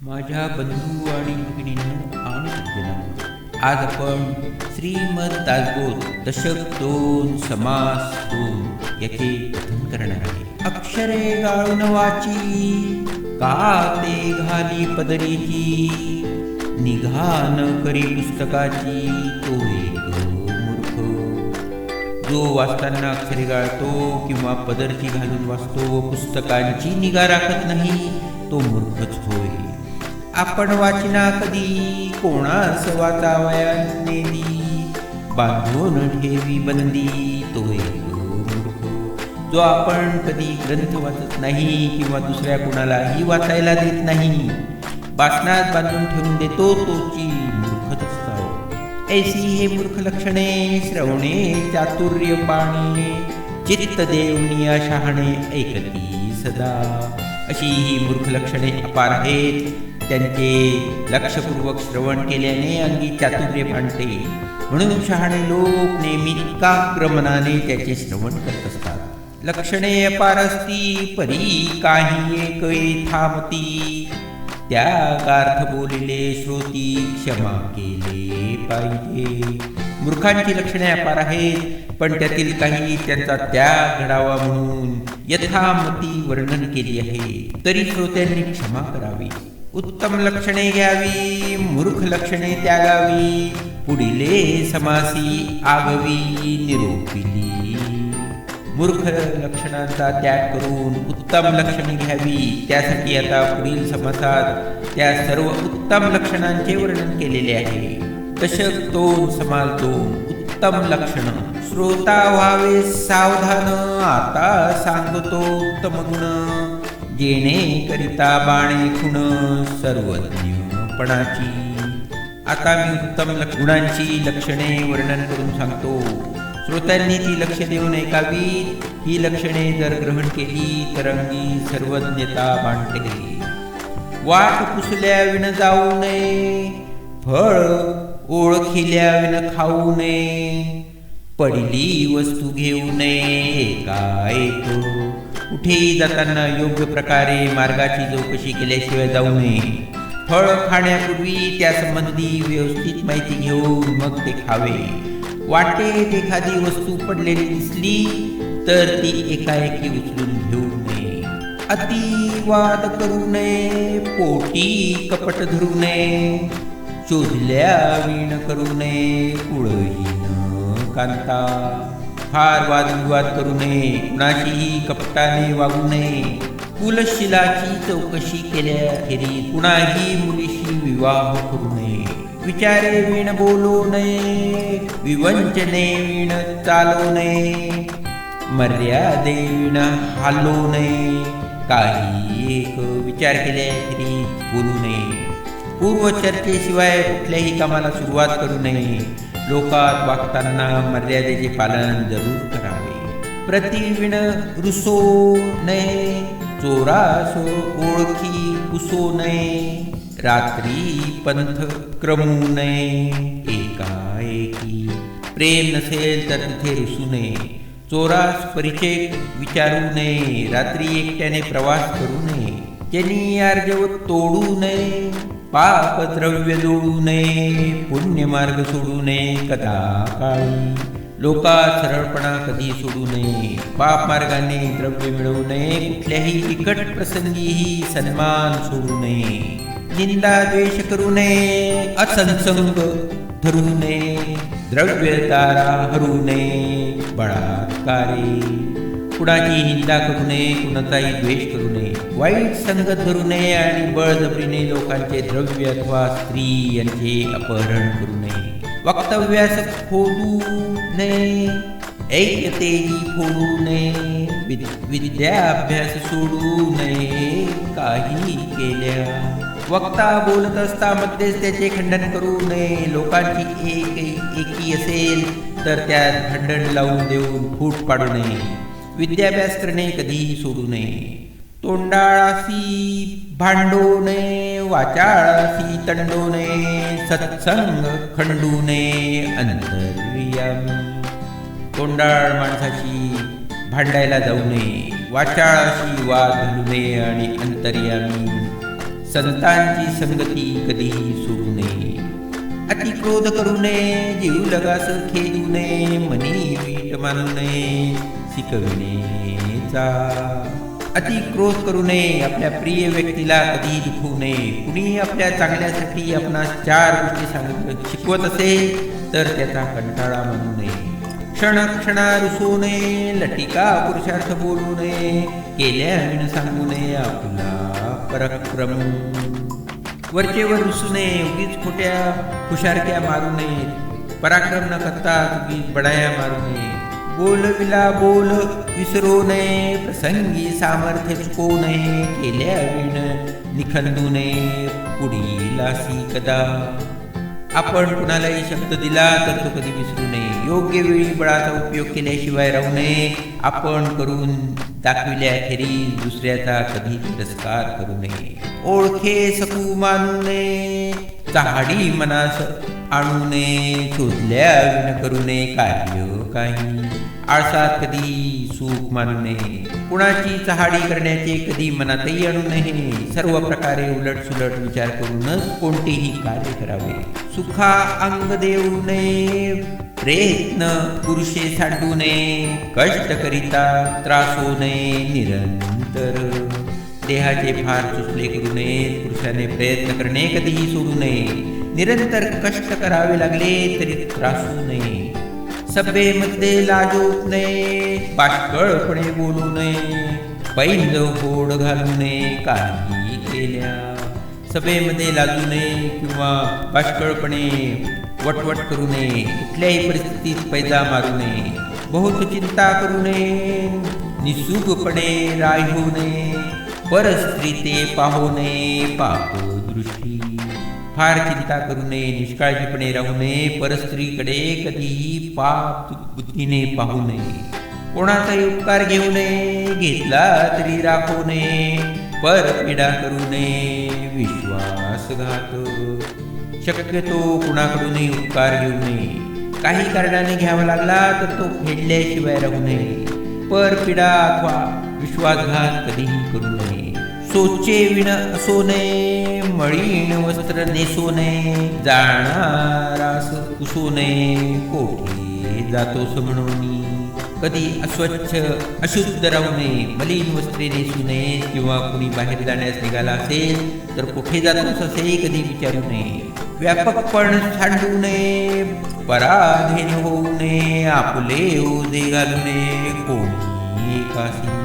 माझ्या बंधू आणि भगिनींनो आणि सज्जनांनो, आज आपण श्रीमद दासबोध दशक 2 समास 2 याचे कथन करणार आहे. अक्षरे गाळून वाची, का ते घाली पदरीची, निघान करी पुस्तकाची, तो एक मूर्ख. जो वाचताना अक्षरे गाळतो किंवा पदरची घालून वाचतो व पुस्तकांची निगा राखत नाही, तो मूर्खच होय. आपण वाचना कधी, कोणास वाचावया नेदी, बांधून ठेवी बंदी, तो एक मूर्ख. जो आपण कधी ग्रंथ वाचत नाही किंवा दुसऱ्या कोणालाही वाचायला देत नाही, बासनात बांधून ठेवून देतो, तोची मूर्खच असतो. ऐसी हे मूर्ख लक्षणे, श्रवणे चातुर्य पाणे, चित्त देवनिया शहाणे, ऐकती सदा. अशी ही मूर्ख लक्षणे अपार आहेत. त्यांचे लक्षपूर्वक श्रवण केल्याने अंगी चातुर्य भांडते, म्हणून शहाणे लोक नेहमी एकाग्र मनाने त्याचे श्रवण करत असतात. लक्षणे अपार असती, परी काही एक थांबती, त्यागार्थ बोलिले श्रोती, क्षमा केले पाहिजे. मूर्खांची लक्षणे अपार आहेत, पण त्यातील काही त्यांचा त्याग घडावा म्हणून यथामती वर्णन केली आहे, तरी श्रोत्यांनी क्षमा करावी. उत्तम लक्षणे घ्यावी, मूर्ख लक्षणे त्यागावी, पुढिले समासी आगवी निरोपिली. मूर्ख लक्षणांचा त्याग करून उत्तम लक्षणे घ्यावी, त्यासाठी आता पुढील समासात त्या सर्व उत्तम लक्षणांचे वर्णन केलेले आहे. दशक 2 समास 2 उत्तम लक्षण. श्रोता व्हावे सावधान, आता सांगतो उत्तम गुण, जेणे करिता बाणे खुण, सर्वज्ञपणाची. आता मी उत्तम गुणांची लक्षणे वर्णन करून सांगतो. श्रोत्यांनी ती लक्ष देऊन ऐकावी. ही लक्षणे जर ग्रहण केली तर अंगी सर्वज्ञता बांधते. वाट पुसल्या विण जाऊ नये, फळ ओळखिल्या विण खाऊ नये, पडली वस्तू घेऊ नये एकाएक. कुठेही जाताना योग्य प्रकारे मार्गाची चौकशी केल्याशिवाय जाऊ नये. फळ खाण्यापूर्वी त्यासंबंधी व्यवस्थित माहिती घेऊन मग ते खावे. वाटेत एखादी वस्तू पडलेली दिसली तर ती एकाएकी उचलून घेऊ नये. अतिवाद करू नये, पोटी कपट धरू नये, शोधल्या वीण करू नये, कुळहीन कांता. फार वादविवाद करू नये, कुणाशीही कपटाने वागू नये. कुलशिलाची चौकशी केल्याखेरी कुणाही मुलीशी विवाह करू नये. विचारे वीण बोलू नये, विवंचने वीण चालू नये, मर्यादे वीण हालू नये. काही एक विचार केल्याखेरी बोलू नये. पूर्वचर्चेशिवाय कुठल्याही कामाला सुरुवात करू नये. लोकात वागताना मर्यादेचे पालन जरूर करावे. प्रतिविण रुसो नये, चोरास ओळखी पुसो नये, रात्री पंथ क्रमू नये एकाएकी. प्रेम नसेल तर तिथे रुसू नये. चोरास परिचय विचारू नये, रात्री एकट्याने प्रवास करू नये. ज्यांनी अर्जवत तोडू नये, पाप द्रव्य जोडू नये, पुण्यमार्ग सोडू नये कदा काळी. लोकात सरळपणा कधी सोडू नये. पाप मार्गाने द्रव्य मिळवू नये. कुठल्याही बिकट प्रसंगीही सन्मान सोडू नये. निंदा द्वेष करू नये, असंसंग धरू नये, द्रव्य तारा हरू नये, बळात्कारे. कुणाची निंदा करू नये, कुणाचाही द्वेष करू नये, वाईट संगत धरू नये आणि बळजबरीने लोकांचे द्रव्य अथवा स्त्री यांचे अपहरण करू नये. वक्तव्यास खोदू नये, ऐक्यतेही फोडू नये, विद्याभ्यास सोडू नये काही केल्या. वक्ता बोलत असता मध्येच त्याचे खंडन करू नये. लोकांची एकी असेल तर त्यात खंडन लावून देऊन फूट पाडू नये. विद्याभ्यास करणे कधीही सोडू नये. तोंडाळासी भांडू नये, वाचाळासी तंडू नये, सत्संग खंडू नये अंतर्यामी. तोंडाळ माणसाशी भांडायला जाऊ नये, वाचाळाशी वाद घालू नये आणि अंतर्यामी संतांची संगती कधीही सोडू नये. अति क्रोध करू नये, जीव लगास खेदू नये, मनी वीट मानू नये, शिकविणेचा. अति क्रोध करू नये, आपल्या प्रिय व्यक्तीला कधी दुखवू नये. कुणी आपल्या चांगल्यासाठी आपणास 4 गोष्टी शिकवत असेल तर त्याचा कंटाळा मानू नये. क्षणक्षणा रुसू नये, लटिका पुरुषार्थ बोलू नये, केल्याविण सांगू नये आपला पराक्रम. वरचेवर रुसू नये, उगीच खोट्या हुशारक्या मारू नये, पराक्रम न करता उगीच बडाया मारू नये. बोलविला बोल विसरू नये, प्रसंगी सामर्थ्य चुकवू नये, केल्याविण निखंदू नये, पुढीलासी कदा. आपण कुणालाही शब्द दिला तर तो कधी विसरू नये. योग्य वेळी बळाचा उपयोग केल्याशिवाय राहू नये. आपण करून दाखविल्याखेरीज दुसऱ्याचा कधी तिरस्कार करू नये. ओळखे सकू मानू नये, चहाडी मनास आणू नये, शोधल्या विण करू नये कार्य काही. आळसात कधी सुख मानू नये, कुणाची चहाडी करण्याचे कधी मनातही आणू नये. सर्व प्रकारे उलटसुलट विचार करूनच कोणतेही कार्य करावे. सुखा अंग देऊ नये, प्रयत्न पुरुषे सांडू नये, कष्ट करिता त्रासू नये निरंतर. देहाचे फार चुचले करू नये, पुरुषाने प्रयत्न करणे कधीही सोडू नये. निरंतर कष्ट करावे लागले तरी त्रासू नये. सभेमध्ये लाजवू नये, बाष्कळपणे बोलू नये, पैंज होड घालू नये काही केल्या. सभेमध्ये लाजू नये किंवा बाष्कळपणे वटवट करू नये, कुठल्याही परिस्थितीत पैजा मारू नये. बहुत चिंता करू नये, निसुगपणे राहू नये, परस्त्रीते पाहू नये पाप दृष्टी. फार चिंता करू नये, निष्काळजीपणे राहू नये, परस्त्रीकडे कधीही पाप बुद्धीने पाहू नये. कोणाचाही उपकार घेऊ नये, घेतला तरी राखू नये, परपीडा करू नये, विश्वासघात. शक्यतो कुणाकडूनही उपकार घेऊ नये. काही कारणाने घ्यावा लागला तर तो फेडल्याशिवाय राहू नये. परपीडा अथवा विश्वासघात कधीही करू नये. सोचे विण असो नये, मळीण वस्त्र नेसो नये, जाणारास पुसू नये, कोठे जातोस म्हणून. कधी अस्वच्छ अशुद्ध राहू नये, मलिन वस्त्रे नेसू नये किंवा कुणी बाहेर जाण्यास निघाला असेल तर कुठे जातोस असे कधी विचारू नये. व्यापकपण सांडू नये, पराधीन होऊ नये, आपले ओझे घालू नये कोणी एकासी.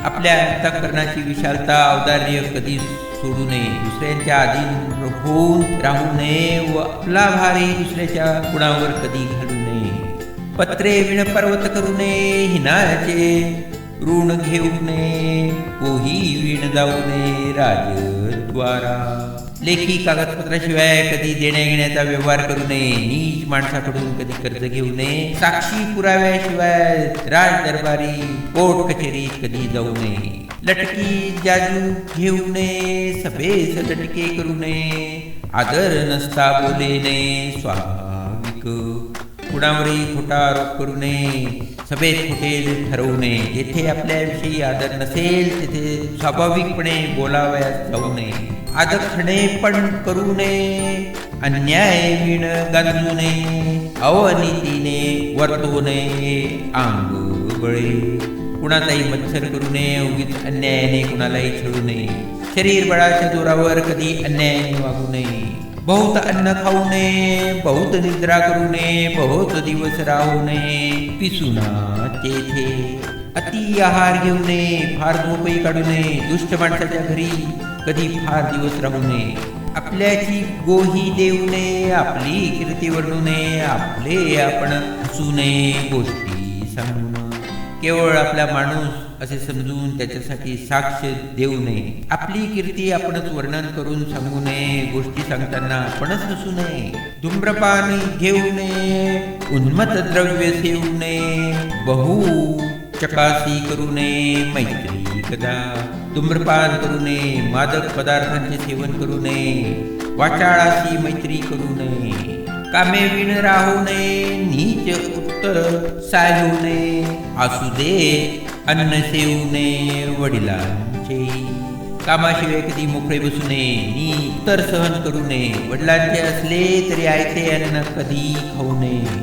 आपल्या अंतःकरणाची विशालता औदार्य कधी सोडू नये. दुसऱ्यांच्या अधीन होऊन राहू नये व आपला भारी दुसऱ्याच्या गुणावर कधी घालू नये. पत्रे विण पर्वत करू नये, हिनाचे ऋण घेऊ नये, कोही विण जाऊ नये राजद्वारा. लेखी कागदपत्राशिवाय कधी देण्या घेण्याचा व्यवहार करू नये. नीच माणसाकडून कधी कर्ज घेऊ नये. साक्षी पुराव्याशिवाय राज दरबारी कोर्ट कचेरीत कधी जाऊ नये. लटकी जाजू घेऊ नये, सभेस लटके करू नये, आदर नसता बोले नये स्वाभाविक. कुणावरही खोटा आरोप करू नये, सभेत खोटे ठरवू नये. जेथे आपल्याविषयी आदर नसेल तेथे स्वाभाविकपणे बोलावयास जाऊ नये. आदखणे पण करू नये, अन्याय विण गांजू नये, अवनीतीने वर्तवू नये अंग बळे. कुणाचाही मत्सर करू नये, उगीच अन्यायाने कुणालाही छळू नये. शरीर बळाच्या जोरावर कधी अन्यायाने वागू नये. बहुत अन्न खाऊ नये, बहुत निद्रा करू नये, बहुत दिवस राहू नये पिसुना तेथे. अति आहार घेऊ नये, फार झोपही काढू नये. दुष्ट माणसाच्या घरी कधी फार दिवस राहू नये. आपल्याची गोही देऊ नये, आपली कीर्ती वर्णू नये, आपले आपण हसू नये गोष्टी सांगू. केवळ आपला माणूस असे समजून त्याच्यासाठी साक्ष देऊ नये. आपली कीर्ती आपणच वर्णन करून सांगू नये. गोष्टी सांगताना आपणच हसू नये. धूम्रपान घेऊ नये, उन्मत्त द्रव्य सेवू नये, बहु चकासी करू नये मैत्री कदा. धूम्रपान करू नये, मादक पदार्थांचे सेवन करू नये, वाचाळाशी मैत्री करू नये. कामे विण राहू नये, नीच उत्तर सायू नये, असू दे अन्न सेवू नये वडिलांचे. कामाशिवाय कधी मोकळे बसू नये, नी उत्तर सहन करू नये, वडिलांचे असले तरी आयते अन्न कधी खाऊ नये,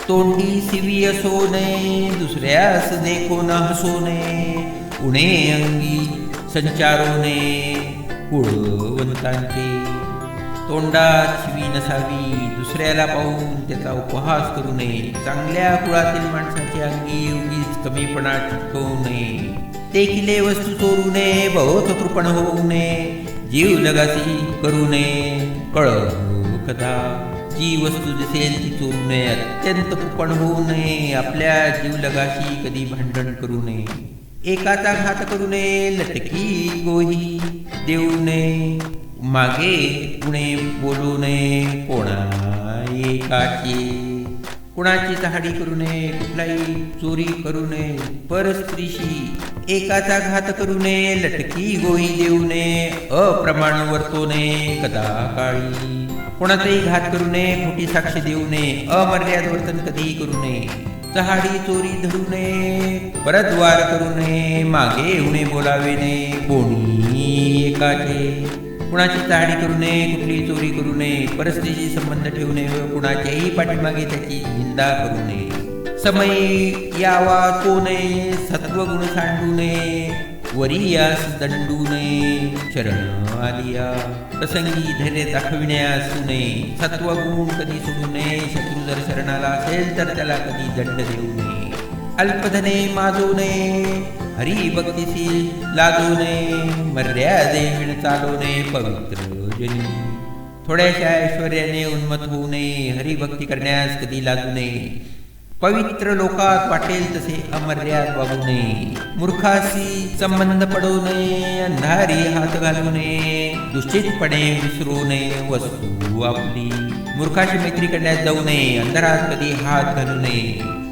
तोंडी सिवी असो नये, दुसऱ्यास देखो न हसू नये, उणे अंगी संचारो नये कुळवंतांचे, तोंडात शिवी नसावी, दुसऱ्याला पाहून त्याचा उपहास करू नये, चांगल्या कुळातील माणसाच्या अंगी उगीच कमीपणा चिटकवू नये, देखिले वस्तू चोरू नये, बहुत कृपण होऊ नये, जीव लगासी करू नये, कळव कथा, जी वस्तू दिसेल ती चोरू नये, अत्यंत कृपण होऊ नये, आपल्या जीव लगाशी कधी भांडण करू नये, एकाचा घात करू नये, लटकी गोही देऊ नये, मागे पुणे बोलू नये, कोणा एकाचे, कुणाची चहाडी करू नये, कुठलाही चोरी करू नये, परस्त्रीशी एकाचा घात करू नये, लटकी गोही देऊ नये, अप्रमाण वर्तो नये कदा काळी, कोणाचाही घात करू नये, खोटी साक्ष देऊ नये, अमर्याद वर्तन कधीही करू नये, चहाडी चोरी धरू नये, परद्वार करू नये, मागे उणे बोलावे नये, कोणी एकाचे, कुणाची चहाडी करू नये, कुठली चोरी करू नये, परस्त्रीशी संबंध ठेवू नये, कुणाच्याही पाठीमागे त्याची निंदा करू नये, समय यावा तो नये, सत्वगुण सांडू नये, वरियास दंडू नये, शरण आलिया प्रसंगी धैर्य दाखविण्यास नये, सत्वगुण कधी सोडू नये, शत्रू जर शरणाला असेल तर त्याला कधी दंड देऊ नये, अल्पधने माजू नये, हरिभक्तीशी लाजू नये, मर्यादेविण चालू नये, पवित्र जनी, थोड्याशा ऐश्वर्याने उन्मत होऊ नये, हरिभक्ती करण्यास कधी लाजू नये, पवित्र लोकात वाटेल तसे अमर्याद वागू नये, मूर्खाशी संबंध पडू नये, अंधारी हात घालू नये, दुश्चितपणे विसरू नये वस्तू आपली, मूर्खाशी मैत्री करण्यास जाऊ नये, अंधारात कधी हात घालू नये,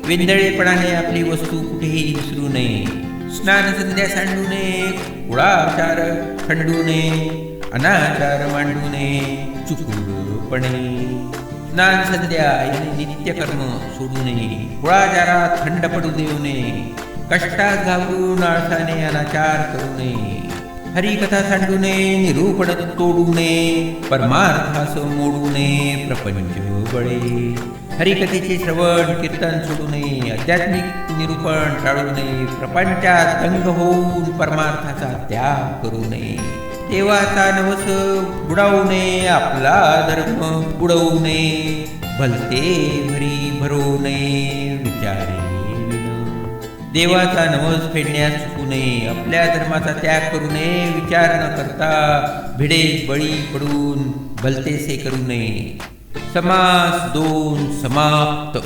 विंदळेपणाने आपली वस्तू कुठेही विसरू नये, स्नान संध्या सांडू नये, कुळाचार खंडू नये, अनाचार मांडू नये, चुकूपणे, स्नान संध्या याने नित्यकर्म सोडू नये, कुळाचारात खंड पडू देऊ नये, कष्टात घाबरून आळसाने अनाचार करू नये, हरिकथा सांडू नये, निरूपण तोडू नये, परमार्थास मोडू नये, प्रपंच बळे, हरिकथेचे श्रवण कीर्तन सोडू नये, आध्यात्मिक निरूपण टाळू नये, प्रपंचात दंग होऊन परमार्थाचा त्याग करू नये, देवाचा नवस बुडावू नये, आपला धर्म बुडवू नये, भलते भरी भरवू नये, विचारे विण, देवाचा नवस फेडण्यास चुकू नये, आपल्या धर्माचा त्याग करू नये, विचार न करता भिडेस बळी पडून भलतेसे करू नये, समास 2 समाप्त.